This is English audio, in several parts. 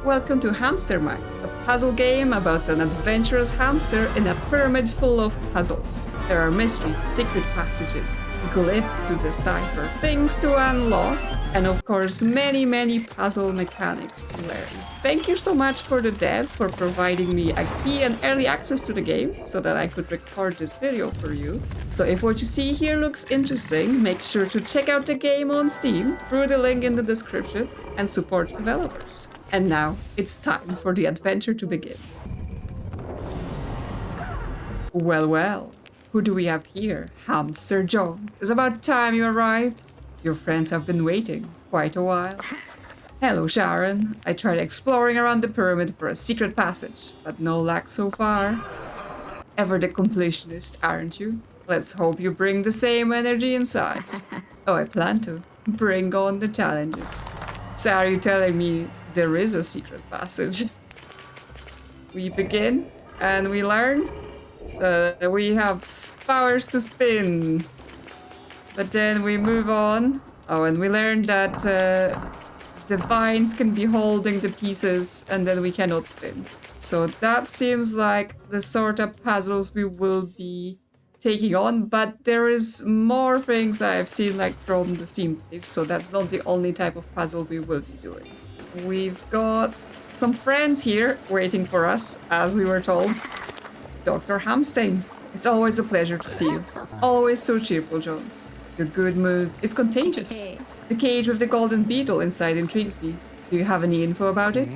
Welcome to HAMSTERMIND, a puzzle game about an adventurous hamster in a pyramid full of puzzles. There are mysteries, secret passages, glyphs to decipher, things to unlock, and of course many puzzle mechanics to learn. Thank you so much for the devs for providing me a key and early access to the game so that I could record this video for you. So if what you see here looks interesting, make sure to check out the game on Steam through the link in the description and support developers. And now it's time for the adventure to begin. Well, who do we have here? Hamster Jones. It's about time you arrived. Your friends have been waiting quite a while. Hello, Sharon. I tried exploring around the pyramid for a secret passage, but no luck so far. Ever the completionist, aren't you? Let's hope you bring the same energy inside. Oh, I plan to. Bring on the challenges. So are you telling me there is a secret passage? We begin and we learn that we have powers to spin. But then we move on. Oh, and we learned that the vines can be holding the pieces and then we cannot spin. So that seems like the sort of puzzles we will be taking on, but there is more things I've seen like from the Steam page, so that's not the only type of puzzle we will be doing. We've got some friends here waiting for us, as we were told. Dr. Hamstein, it's always a pleasure to see you. Always so cheerful, Jones. Your good mood is contagious. Hey. The cage with the golden beetle inside intrigues me. Do you have any info about it?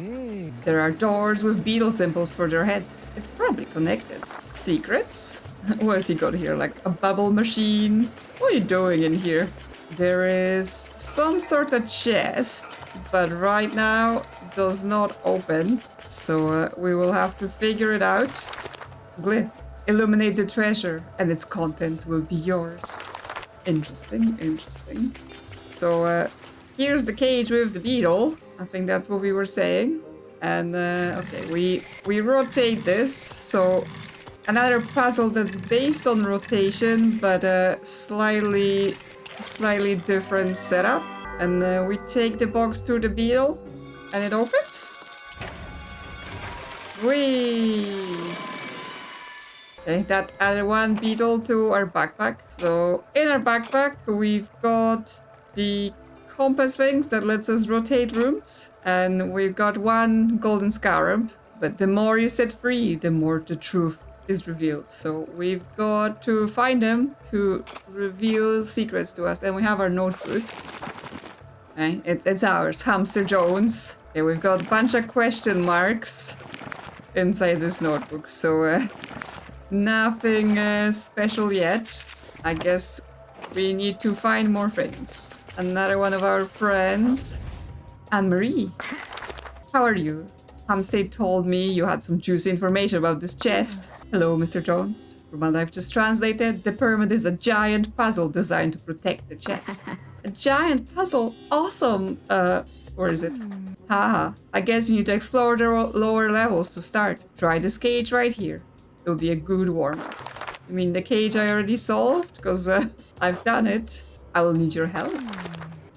There are doors with beetle symbols for their head. It's probably connected. Secrets? What has he got here? Like a bubble machine? What are you doing in here? There is some sort of chest, but right now it does not open. So we will have to figure it out. Glyph. Illuminate the treasure and its contents will be yours. Interesting. So here's the cage with the beetle. I think that's what we were saying. And okay, we rotate this. So another puzzle that's based on rotation, but a slightly different setup. And we take the box to the beetle, and it opens. Whee! Okay, that added one beetle to our backpack. So in our backpack, we've got the compass things that lets us rotate rooms. And we've got one golden scarab. But the more you set free, the more the truth is revealed. So we've got to find them to reveal secrets to us. And we have our notebook. Okay, it's ours, Hamster Jones. Okay, we've got a bunch of question marks inside this notebook. So nothing special yet. I guess we need to find more things. Another one of our friends, Anne-Marie. How are you? Hamster told me you had some juicy information about this chest. Hello, Mr. Jones. From what I've just translated, the pyramid is a giant puzzle designed to protect the chest. A giant puzzle? Awesome! Where is it? Haha, I guess you need to explore the lower levels to start. Try this cage right here. It'll be a good warm-up. You mean the cage I already solved? Because I've done it. I will need your help.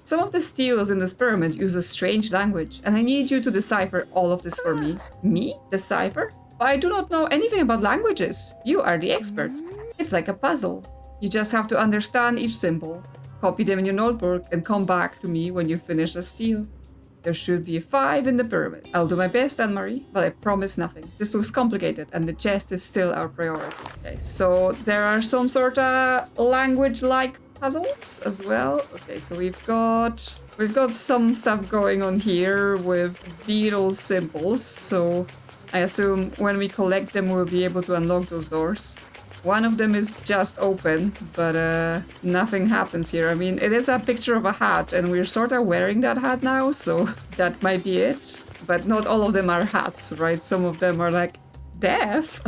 Some of the steels in this pyramid use a strange language, and I need you to decipher all of this for me. Me? Decipher? I do not know anything about languages. You are the expert. It's like a puzzle. You just have to understand each symbol, copy them in your notebook, and come back to me when you finish a steel. There should be a 5 in the pyramid. I'll do my best, Anne-Marie, but I promise nothing. This looks complicated, and the chest is still our priority. Okay, so there are some sort of language-like puzzles as well. Okay, so we've got some stuff going on here with beetle symbols. So I assume when we collect them, we'll be able to unlock those doors. One of them is just open, but nothing happens here. I mean, it is a picture of a hat, and we're sort of wearing that hat now, so that might be it. But not all of them are hats, right? Some of them are like death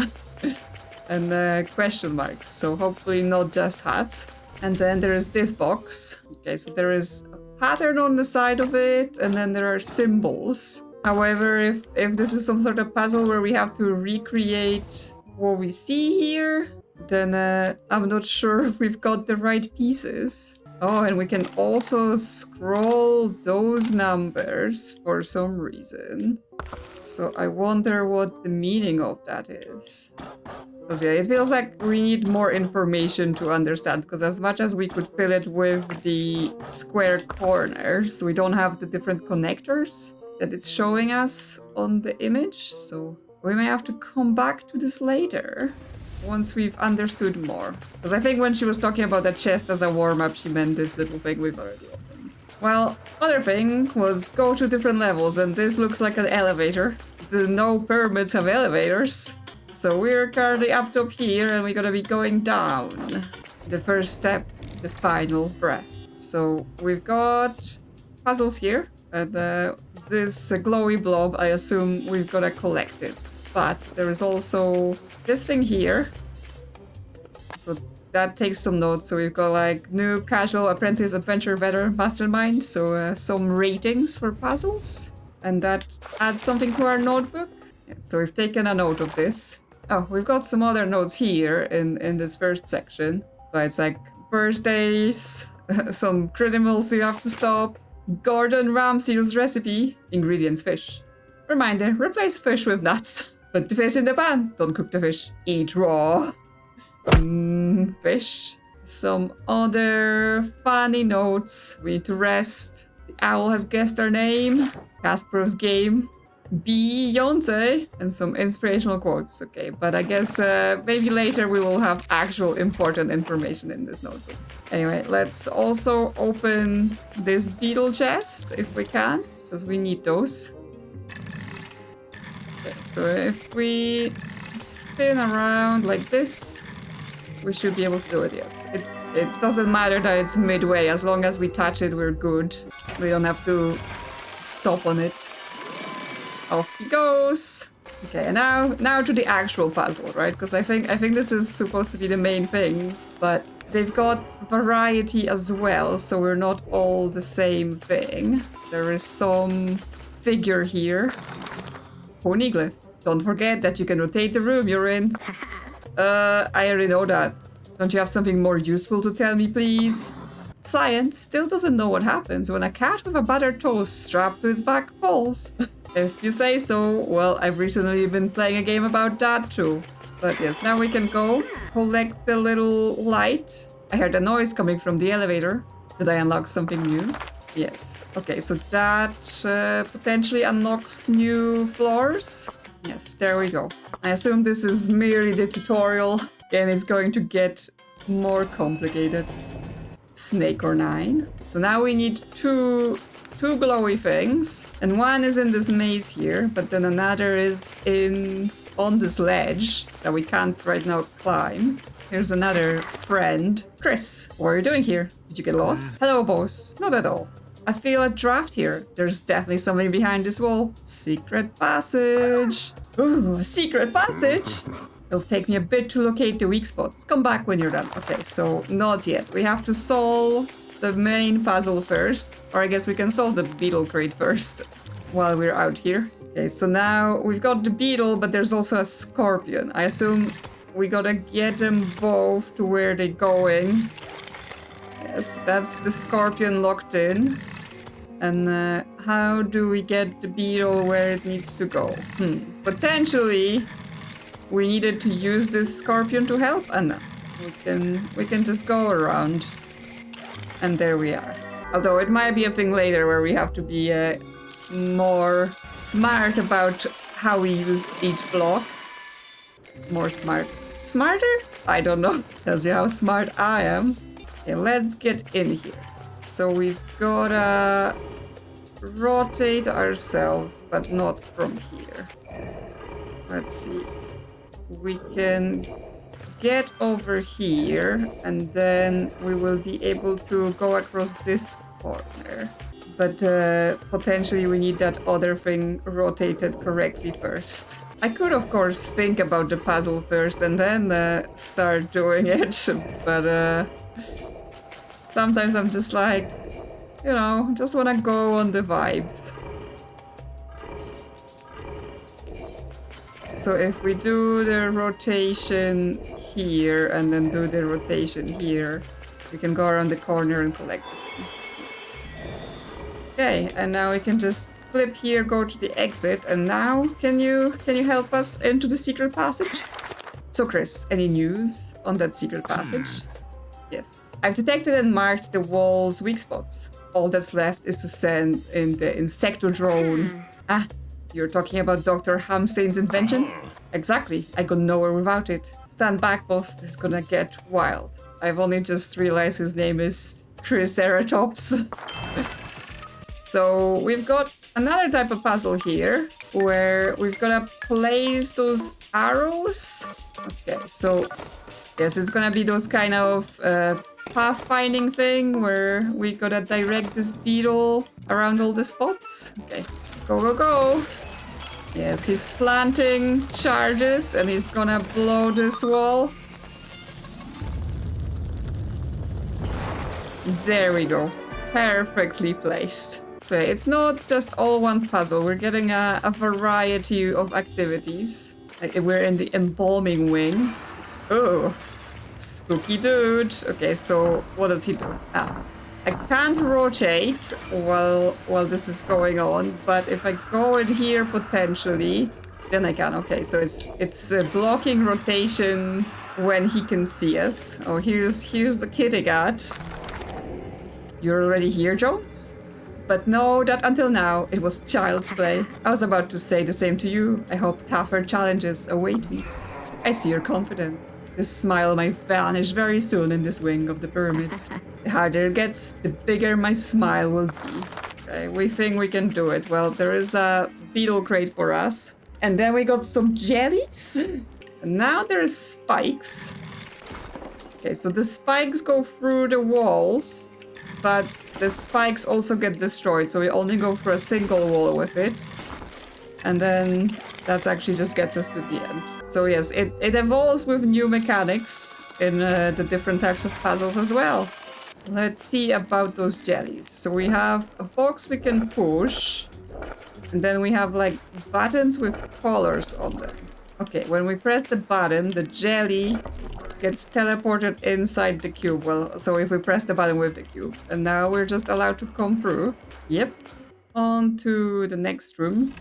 and question marks. So hopefully not just hats. And then there is this box. Okay, so there is a pattern on the side of it, and then there are symbols. However, if this is some sort of puzzle where we have to recreate what we see here, then I'm not sure if we've got the right pieces. Oh, and we can also scroll those numbers for some reason. So I wonder what the meaning of that is. Because yeah, it feels like we need more information to understand, because as much as we could fill it with the square corners, we don't have the different connectors that it's showing us on the image. So we may have to come back to this later once we've understood more. Because I think when she was talking about the chest as a warm-up, she meant this little thing we've already opened. Well, other thing was go to different levels, and this looks like an elevator. The no pyramids have elevators. So we're currently up top here, and we're gonna be going down. The first step, the final breath. So we've got puzzles here, and this glowy blob, I assume we've gotta collect it. But there is also this thing here. So that takes some notes. So we've got like new, casual, apprentice, adventure, veteran, mastermind. So some ratings for puzzles. And that adds something to our notebook. Yeah, so we've taken a note of this. Oh, we've got some other notes here in this first section. But it's like birthdays, some criminals you have to stop, Gordon Ramsay's recipe, ingredients fish. Reminder, replace fish with nuts. Put the fish in the pan, don't cook the fish, eat raw. Fish. Some other funny notes. We need to rest. The owl has guessed our name. Kasparov's game. Beyonce. And some inspirational quotes. Okay, but I guess maybe later we will have actual important information in this notebook. Anyway, let's also open this beetle chest if we can, because we need those. Okay, so if we spin around like this, we should be able to do it, yes. It doesn't matter that it's midway, as long as we touch it, we're good. We don't have to stop on it. Off he goes. Okay, and now to the actual puzzle, right? Because I think this is supposed to be the main things, but they've got variety as well, so we're not all the same thing. There is some figure here. Poneglyph. Don't forget that you can rotate the room you're in. I already know that. Don't you have something more useful to tell me, please? Science still doesn't know what happens when a cat with a buttered toast strapped to its back falls. If you say so, well, I've recently been playing a game about that too. But yes, now we can go collect the little light. I heard a noise coming from the elevator. Did I unlock something new? Yes. Okay, so that potentially unlocks new floors. Yes, there we go. I assume this is merely the tutorial, and it's going to get more complicated. Snake or 9. So now we need two glowy things, and one is in this maze here, but then another is on this ledge that we can't right now climb. Here's another friend. Chris, what are you doing here? Did you get lost? Hello, boss. Not at all. I feel a draft here. There's definitely something behind this wall. Secret passage. Ooh, a secret passage. It'll take me a bit to locate the weak spots. Come back when you're done. Okay, so not yet. We have to solve the main puzzle first. Or I guess we can solve the beetle crate first while we're out here. Okay, so now we've got the beetle, but there's also a scorpion. I assume we gotta get them both to where they're going. Yes, that's the scorpion locked in. And how do we get the beetle where it needs to go? Potentially, we needed to use this scorpion to help. And no, we can just go around. And there we are. Although it might be a thing later where we have to be more smart about how we use each block. More smart. Smarter? I don't know. Tells you how smart I am. Okay, let's get in here. So we've gotta rotate ourselves, but not from here. Let's see. We can get over here, and then we will be able to go across this corner. But potentially we need that other thing rotated correctly first. I could, of course, think about the puzzle first and then start doing it, but sometimes I'm just like, you know, just want to go on the vibes. So if we do the rotation here and then do the rotation here, We can go around the corner and collect it. Yes. Okay, and now we can just flip here, go to the exit, and now can you help us into the secret passage? So Chris, any news on that secret passage? Yes. I've detected and marked the wall's weak spots. All that's left is to send in the insecto drone. Ah, you're talking about Dr. Hamstein's invention? Exactly. I go nowhere without it. Stand back, boss. This is gonna get wild. I've only just realized his name is Triceratops. So we've got another type of puzzle here where we've gotta place those arrows. Okay, so yes, it's gonna be those kind of pathfinding thing where we gotta direct this beetle around all the spots. Okay, go, go, go. Yes, he's planting charges and he's gonna blow this wall. There we go. Perfectly placed. So it's not just all one puzzle. We're getting a variety of activities. We're in the embalming wing. Oh, spooky dude. Okay, so what does he do? Ah, I can't rotate while this is going on, but if I go in here potentially, then I can. Okay, so it's blocking rotation when he can see us. Oh, here's the kitty cat. You're already here, Jones? But no, that until now, it was child's play. I was about to say the same to you. I hope tougher challenges await me. I see you're confident. This smile might vanish very soon in this wing of the pyramid. The harder it gets, the bigger my smile will be. Okay, we think we can do it. Well, there is a beetle crate for us. And then we got some jellies. And now there's spikes. Okay, so the spikes go through the walls. But the spikes also get destroyed, so we only go for a single wall with it. And then that actually just gets us to the end. So yes, it evolves with new mechanics in the different types of puzzles as well. Let's see about those jellies. So we have a box we can push. And then we have like buttons with colors on them. Okay, when we press the button, the jelly gets teleported inside the cube. Well, so if we press the button with the cube. And now we're just allowed to come through. Yep. On to the next room.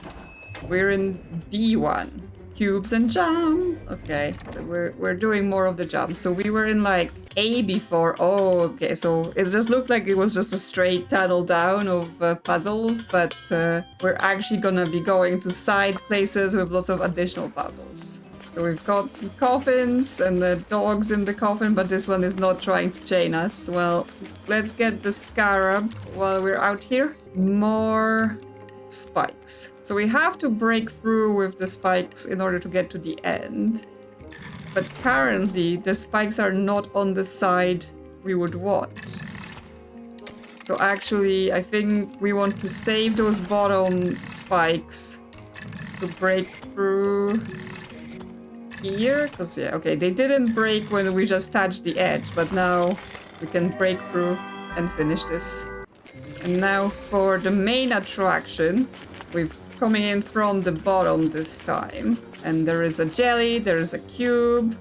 We're in B1. Cubes and jump. Okay, we're doing more of the jumps. So we were in like A before. Oh, okay. So it just looked like it was just a straight tunnel down of puzzles. But we're actually gonna be going to side places with lots of additional puzzles. So we've got some coffins and the dogs in the coffin, but this one is not trying to chain us. Well, let's get the scarab while we're out here. More spikes. So we have to break through with the spikes in order to get to the end. But currently, the spikes are not on the side we would want. So actually, I think we want to save those bottom spikes to break through here, because yeah, okay, they didn't break when we just touched the edge, but now we can break through and finish this. And now for the main attraction, we're coming in from the bottom this time, and there is a jelly, there is a cube,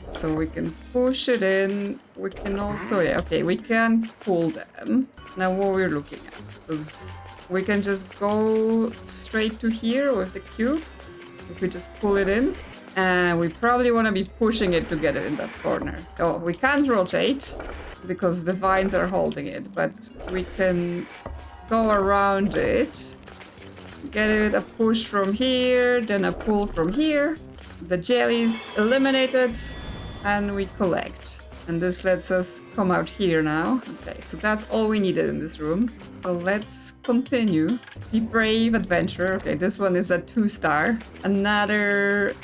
so we can push it in. We can also, yeah, okay, we can pull them. Now what we're looking at, because we can just go straight to here with the cube if we just pull it in. And we probably want to be pushing it to get it in that corner. Oh, we can't rotate because the vines are holding it, but we can go around it. Get it a push from here, then a pull from here. The jelly's eliminated, and we collect. And this lets us come out here now. Okay, so that's all we needed in this room. So let's continue. Be brave, adventurer. Okay, this one is a 2-star. Another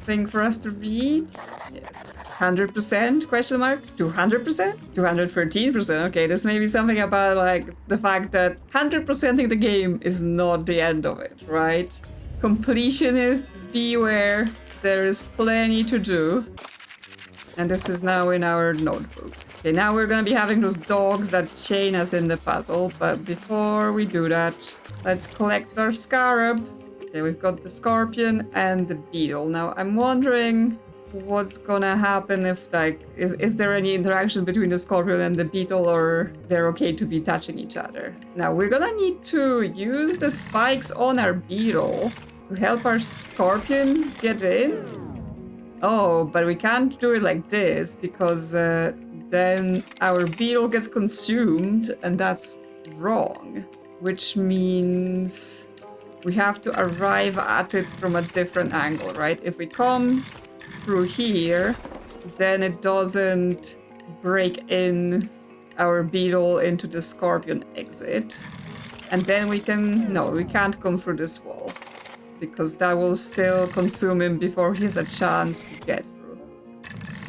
thing for us to read. Yes. 100% question mark? 200%? 213%. Okay, this may be something about like the fact that 100%ing the game is not the end of it, right? Completionist, beware. There is plenty to do. And this is now in our notebook. Okay, now we're gonna be having those dogs that chain us in the puzzle, but before we do that, let's collect our scarab. Okay, we've got the scorpion and the beetle. Now, I'm wondering what's gonna happen if, like, is there any interaction between the scorpion and the beetle, or they're okay to be touching each other. Now we're gonna need to use the spikes on our beetle to help our scorpion get in. Oh, but we can't do it like this because then our beetle gets consumed, and that's wrong. Which means we have to arrive at it from a different angle, right? If we come through here, then it doesn't break in our beetle into the scorpion exit. And then we can... No, we can't come through this wall, because that will still consume him before he has a chance to get through.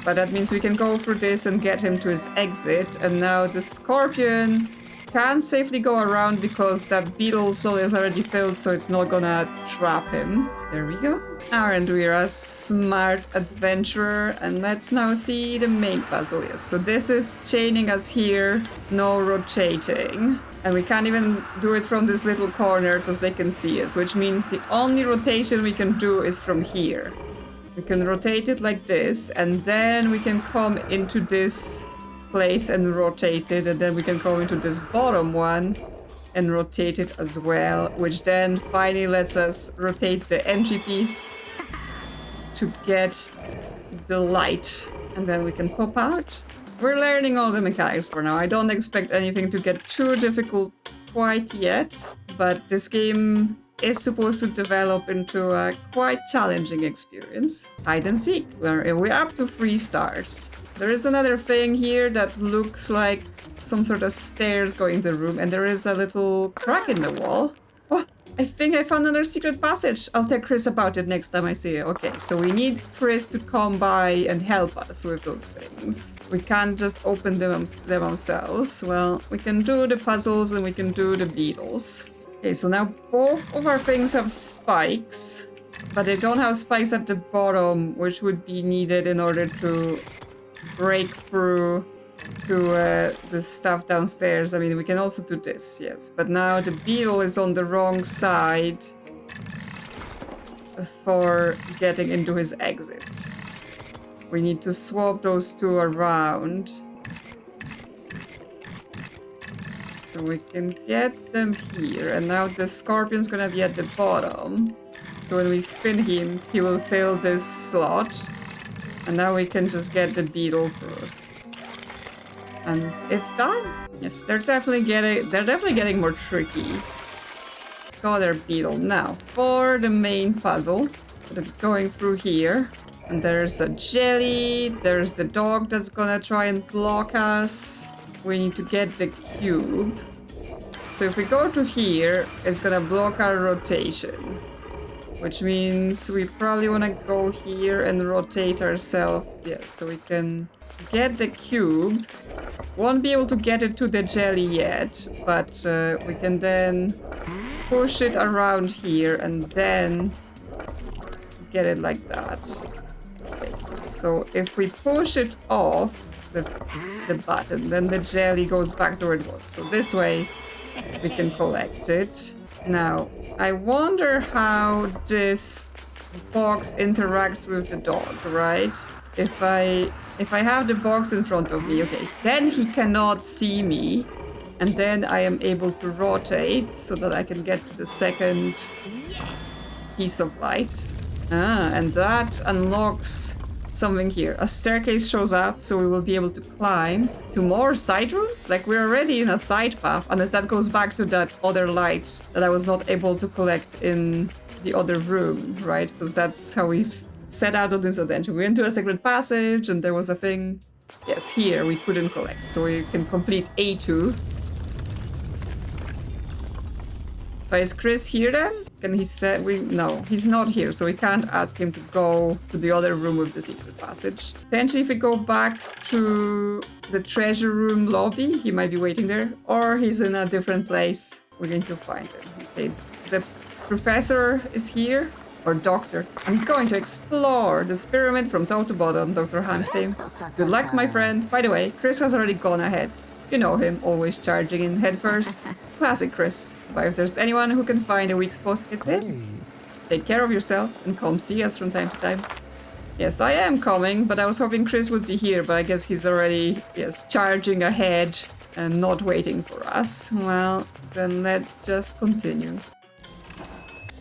But that means we can go through this and get him to his exit, and now the scorpion can safely go around because that beetle soul is already filled, so it's not gonna trap him. There we go. Aren't we a smart adventurer? And let's now see the main puzzle. Yes, so this is chaining us here, no rotating. And we can't even do it from this little corner because they can see us, which means the only rotation we can do is from here. We can rotate it like this, and then we can come into this place and rotate it, and then we can go into this bottom one and rotate it as well, which then finally lets us rotate the entry piece to get the light, and then we can pop out. We're learning all the mechanics for now. I don't expect anything to get too difficult quite yet, but this game is supposed to develop into a quite challenging experience. Hide and seek. We're up to 3 stars. There is another thing here that looks like some sort of stairs going to the room, and there is a little crack in the wall. Oh, I think I found another secret passage. I'll tell Chris about it next time I see it. Okay, so we need Chris to come by and help us with those things. We can't just open them ourselves. Well, we can do the puzzles and we can do the beetles. Okay, so now both of our things have spikes, but they don't have spikes at the bottom, which would be needed in order to break through to the stuff downstairs. I mean, we can also do this, yes. But now the beetle is on the wrong side for getting into his exit. We need to swap those two around, so we can get them here. And now the scorpion's gonna be at the bottom. So when we spin him, he will fill this slot. And now we can just get the beetle through. And it's done. Yes, they're definitely getting more tricky. Got our beetle. Now, for the main puzzle, going through here. And there's a jelly, there's the dog that's gonna try and block us. We need to get the cube. So if we go to here, it's gonna block our rotation. Which means we probably want to go here and rotate ourselves. Yeah, so we can get the cube. Won't be able to get it to the jelly yet, but we can then push it around here and then get it like that. Okay, so if we push it off the button, then the jelly goes back to where it was. So this way we can collect it. Now, I wonder how this box interacts with the dog, right? If I have the box in front of me, okay, then he cannot see me, and then I am able to rotate so that I can get to the second piece of light. And that unlocks something here. A staircase shows up, so we will be able to climb to more side rooms. Like, we're already in a side path, unless that goes back to that other light that I was not able to collect in the other room, right? Because that's how we've set out on this adventure. We went to a secret passage, and there was a thing. Yes, here we couldn't collect, so we can complete A2. But is Chris here then? And he said no, he's not here, so we can't ask him to go to the other room with the secret passage. Potentially if we go back to the treasure room lobby, he might be waiting there, or he's in a different place. We're going to find him. Okay, the professor is here, or doctor. I'm going to explore this pyramid from top to bottom, Dr. Hamstein. Good luck, my friend. By the way, Chris has already gone ahead. You know him, always charging in head first. Classic Chris. But if there's anyone who can find a weak spot, it's him. Take care of yourself and come see us from time to time. Yes, I am coming, but I was hoping Chris would be here, but I guess he's already, yes, charging ahead and not waiting for us. Well, then let's just continue.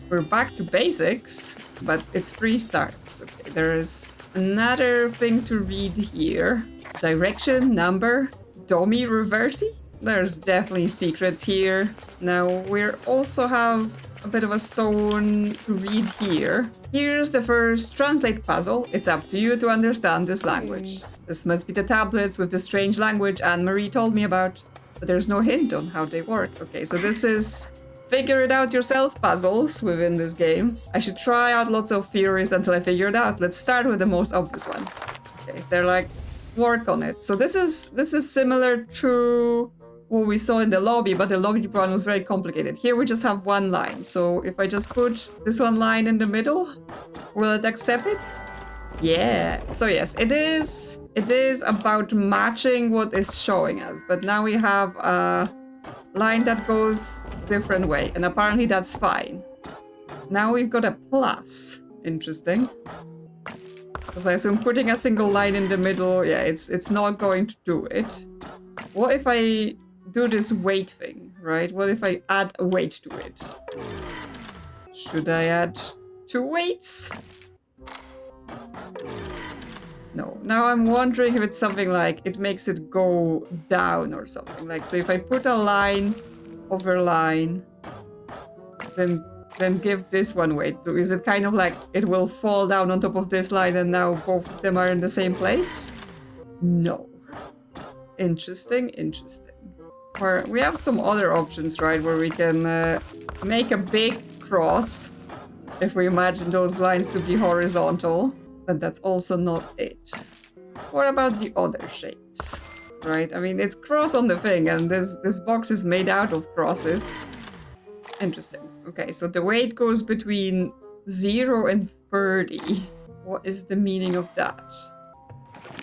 We're back to basics, but it's 3 stars. Okay, there is another thing to read here. Direction, number, dummy reversi. There's definitely secrets here. Now, we also have a bit of a stone to read here. Here's the first translate puzzle. It's up to you to understand this language. This must be the tablets with the strange language Anne-Marie told me about, but there's no hint on how they work. Okay, so this is figure it out yourself puzzles within this game. I should try out lots of theories until I figure it out. Let's start with the most obvious one. Okay, they're like, work on it. So this is similar to what we saw in the lobby, but the lobby one was very complicated. Here we just have one line. So if I just put this one line in the middle, will it accept it? Yeah. So yes, it is about matching what is showing us. But now we have a line that goes different way, and apparently that's fine. Now we've got a plus. Interesting. Because I assume putting a single line in the middle, yeah, it's not going to do it. What if I do this weight thing, right? What if I add a weight to it? Should I add 2 weights? No. Now I'm wondering if it's something like it makes it go down or something. Like, so if I put a line over line, then give this one weight. Is it kind of like it will fall down on top of this line and now both of them are in the same place? No. Interesting, interesting. Or we have some other options, right, where we can make a big cross if we imagine those lines to be horizontal, but that's also not it. What about the other shapes, right? I mean, it's cross on the thing, and this box is made out of crosses. Interesting. Okay, so the weight goes between 0 and 30. What is the meaning of that?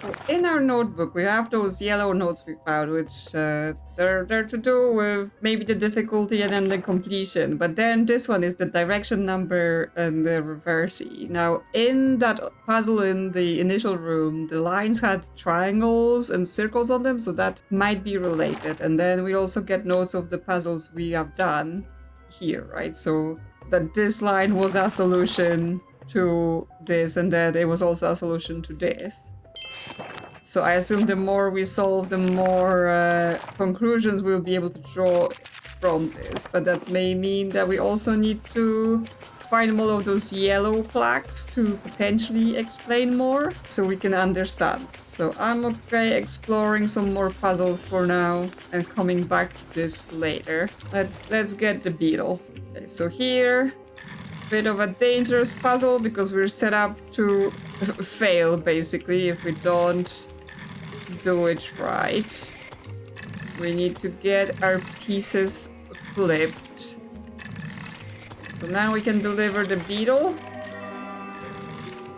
So in our notebook, we have those yellow notes we found, which they're to do with maybe the difficulty and then the completion. But then this one is the direction number and the reversi. Now, in that puzzle in the initial room, the lines had triangles and circles on them, so that might be related. And then we also get notes of the puzzles we have done here, right? So that this line was a solution to this, and that it was also a solution to this. So I assume the more we solve, the more conclusions we'll be able to draw from this. But that may mean that we also need to find all of those yellow flags to potentially explain more, so we can understand. So I'm okay exploring some more puzzles for now and coming back to this later. Let's get the beetle. Okay, so here, bit of a dangerous puzzle because we're set up to fail basically if we don't do it right. We need to get our pieces flipped. So now we can deliver the beetle,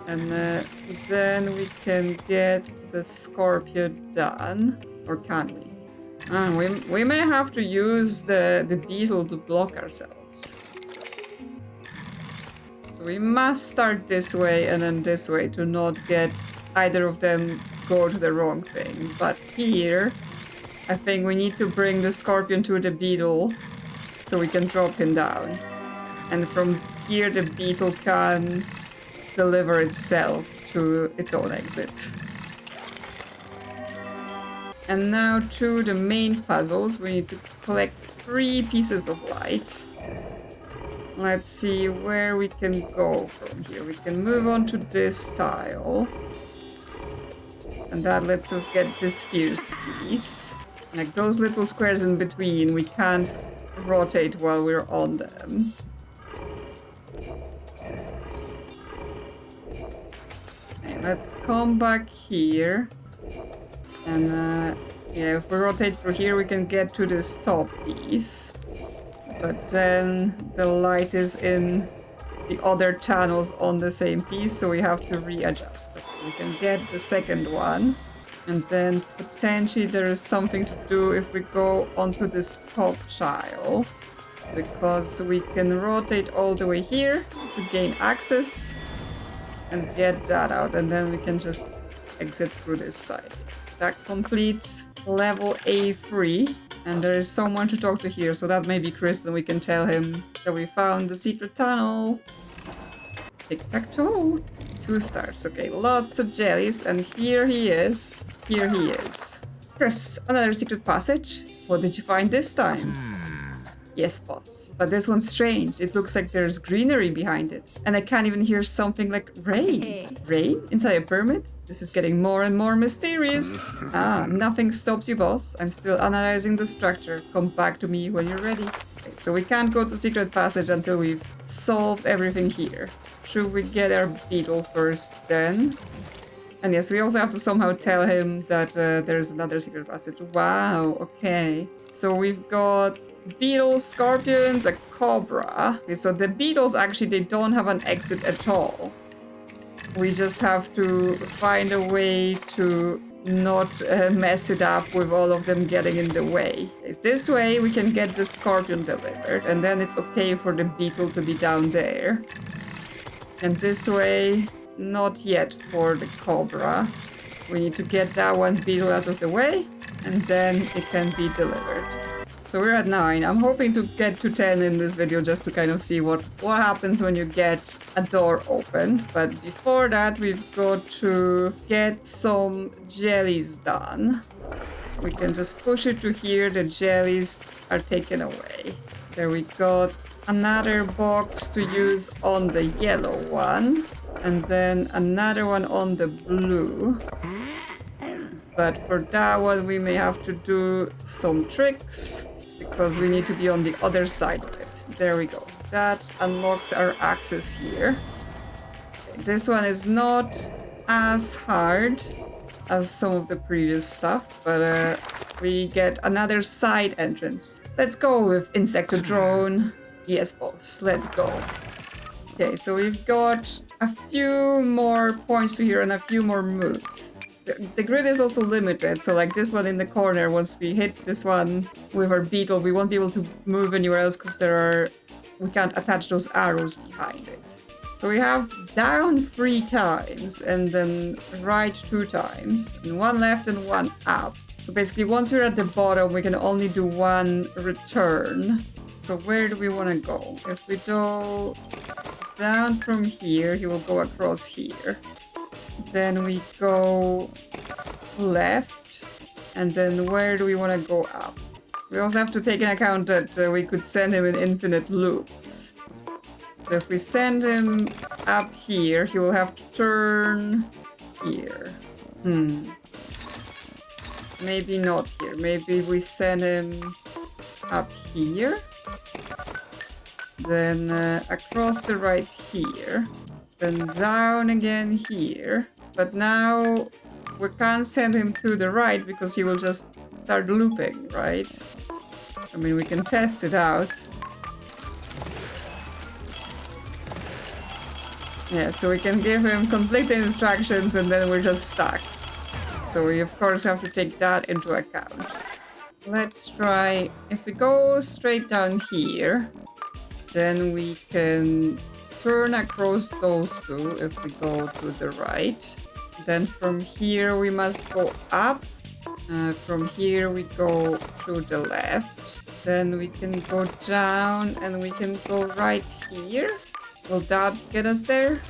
and then we can get the scorpion done. Or can we? We may have to use the beetle to block ourselves. So we must start this way and then this way to not get either of them go to the wrong thing. But here, I think we need to bring the scorpion to the beetle so we can drop him down. And from here, the beetle can deliver itself to its own exit. And now to the main puzzles, we need to collect 3 pieces of light. Let's see where we can go from here. We can move on to this tile. And that lets us get this fused piece. Like those little squares in between, we can't rotate while we're on them. Okay, let's come back here. And yeah, if we rotate through here, we can get to this top piece. But then the light is in the other channels on the same piece, so we have to readjust. So we can get the second one. And then potentially there is something to do if we go onto this top tile, because we can rotate all the way here to gain access. and get that out, and then we can just exit through this side. Yes, that completes level A3. And there is someone to talk to here, so that may be Chris, and we can tell him that we found the secret tunnel. Tic-tac-toe. 2 stars. Okay, lots of jellies, and here he is. Here he is. Chris, another secret passage? What did you find this time? Yes, boss. But this one's strange. It looks like there's greenery behind it. And I can't even hear something like rain. Hey. Rain? Inside a pyramid? This is getting more and more mysterious. Nothing stops you, boss. I'm still analyzing the structure. Come back to me when you're ready. Okay, so we can't go to secret passage until we've solved everything here. Should we get our beetle first then? And yes, we also have to somehow tell him that there's another secret passage. Wow, okay. So we've got beetles, scorpions, a cobra. Okay, so the beetles actually, they don't have an exit at all. We just have to find a way to not mess it up with all of them getting in the way. This way we can get the scorpion delivered, and then it's okay for the beetle to be down there. And this way, not yet for the cobra. We need to get that one beetle out of the way, and then it can be delivered. So we're at 9. I'm hoping to get to 10 in this video just to kind of see what happens when you get a door opened. But before that, we've got to get some jellies done. We can just push it to here. The jellies are taken away. There we got another box to use on the yellow one. And then another one on the blue. But for that one, we may have to do some tricks, because we need to be on the other side of it. There we go. That unlocks our access here. Okay, this one is not as hard as some of the previous stuff, but we get another side entrance. Let's go with Insectodrone. Yes, boss. Let's go. Okay, so we've got a few more points to here and a few more moves. The grid is also limited, so like this one in the corner, once we hit this one with our beetle, we won't be able to move anywhere else because we can't attach those arrows behind it. So we have down 3 times and then right 2 times, and 1 left and 1 up. So basically once we're at the bottom, we can only do 1 return. So where do we want to go? If we go down from here, he will go across here. Then we go left, and then where do we want to go up? We also have to take into account that we could send him in infinite loops. So if we send him up here, he will have to turn here. Maybe not here. Maybe if we send him up here, then across the right here. Then down again here. But now we can't send him to the right because he will just start looping, right? I mean, we can test it out. Yeah, so we can give him complete instructions and then we're just stuck. So we of course have to take that into account. Let's try, if we go straight down here, then we can turn across those 2 if we go to the right. Then from here we must go up. From here we go to the left. Then we can go down and we can go right here. Will that get us there?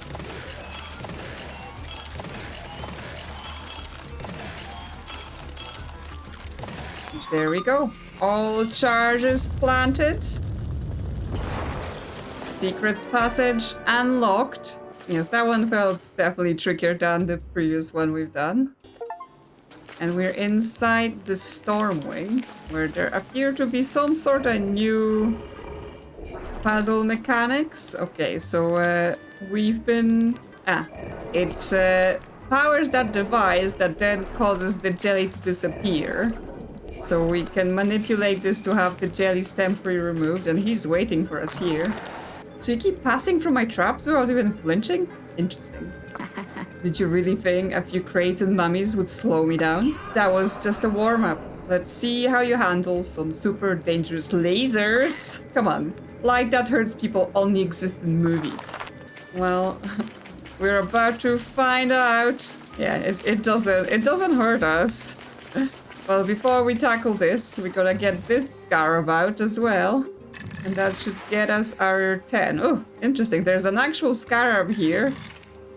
There we go. All charges planted. Secret passage unlocked. Yes, that one felt definitely trickier than the previous one we've done. And we're inside the Stormwing, where there appear to be some sort of new puzzle mechanics. Okay, so we've been... it powers that device that then causes the jelly to disappear. So we can manipulate this to have the jellies temporarily removed, and he's waiting for us here. So you keep passing through my traps without even flinching? Interesting. Did you really think a few crates and mummies would slow me down? That was just a warm-up. Let's see how you handle some super dangerous lasers. Come on, like that hurts people only exist in movies. Well, We're about to find out. Yeah, it doesn't hurt us. Well, before we tackle this, we gotta get this scarab out as well. And that should get us our 10. Oh, interesting. There's an actual scarab here.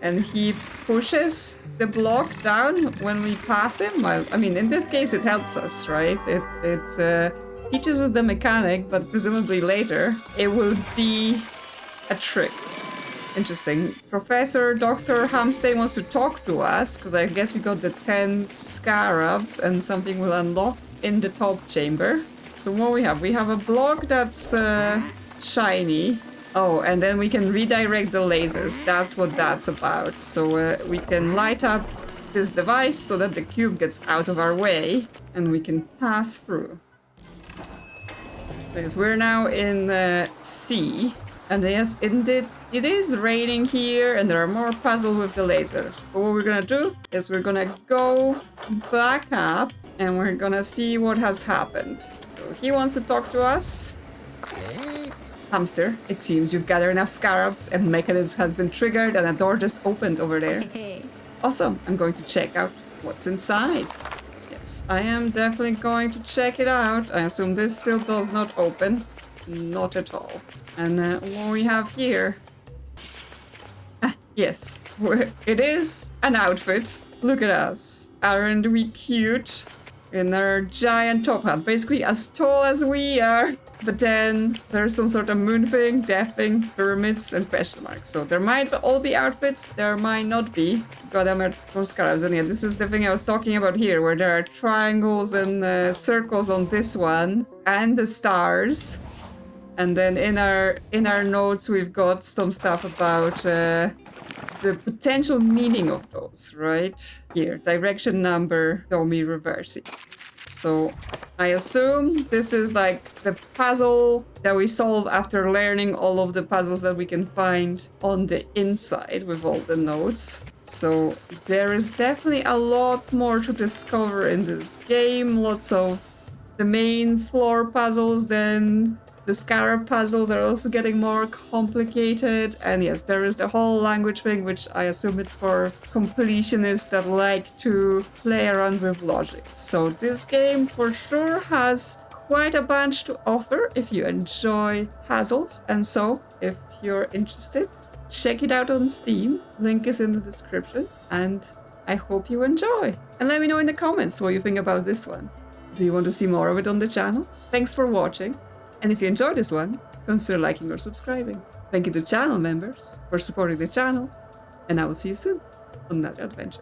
And he pushes the block down when we pass him. Well, I mean, in this case, it helps us, right? It teaches us the mechanic, but presumably later, it will be a trick. Interesting. Professor Dr. Hamster wants to talk to us, because I guess we got the 10 scarabs, and something will unlock in the top chamber. So what we have? We have a block that's shiny. Oh, and then we can redirect the lasers. That's what that's about. So we can light up this device so that the cube gets out of our way, and we can pass through. So yes, we're now in C. And yes, indeed, it is raining here, and there are more puzzles with the lasers. But what we're gonna do is we're gonna go back up, and we're gonna see what has happened. So he wants to talk to us. Hamster, it seems you've gathered enough scarabs, and mechanism has been triggered, and a door just opened over there. Awesome, I'm going to check out what's inside. Yes, I am definitely going to check it out. I assume this still does not open. Not at all. And what we have here... yes, it is an outfit. Look at us. Aren't we cute? In our giant top hat. Basically as tall as we are. But then there's some sort of moon thing, death thing, pyramids, and question marks. So there might all be outfits, there might not be. God damn it, more scarabs. And yeah, this is the thing I was talking about here, where there are triangles and circles on this one, and the stars. And then in our notes, we've got some stuff about the potential meaning of those, right? Here, direction number, Domi reversing. So I assume this is like the puzzle that we solve after learning all of the puzzles that we can find on the inside with all the notes. So there is definitely a lot more to discover in this game. Lots of the main floor puzzles, then the scarab puzzles are also getting more complicated. And yes, there is the whole language thing, which I assume it's for completionists that like to play around with logic. So this game for sure has quite a bunch to offer if you enjoy puzzles. And so if you're interested, check it out on Steam. Link is in the description. And I hope you enjoy. And let me know in the comments what you think about this one. Do you want to see more of it on the channel? Thanks for watching. And if you enjoyed this one, consider liking or subscribing. Thank you to channel members for supporting the channel, and I will see you soon on another adventure.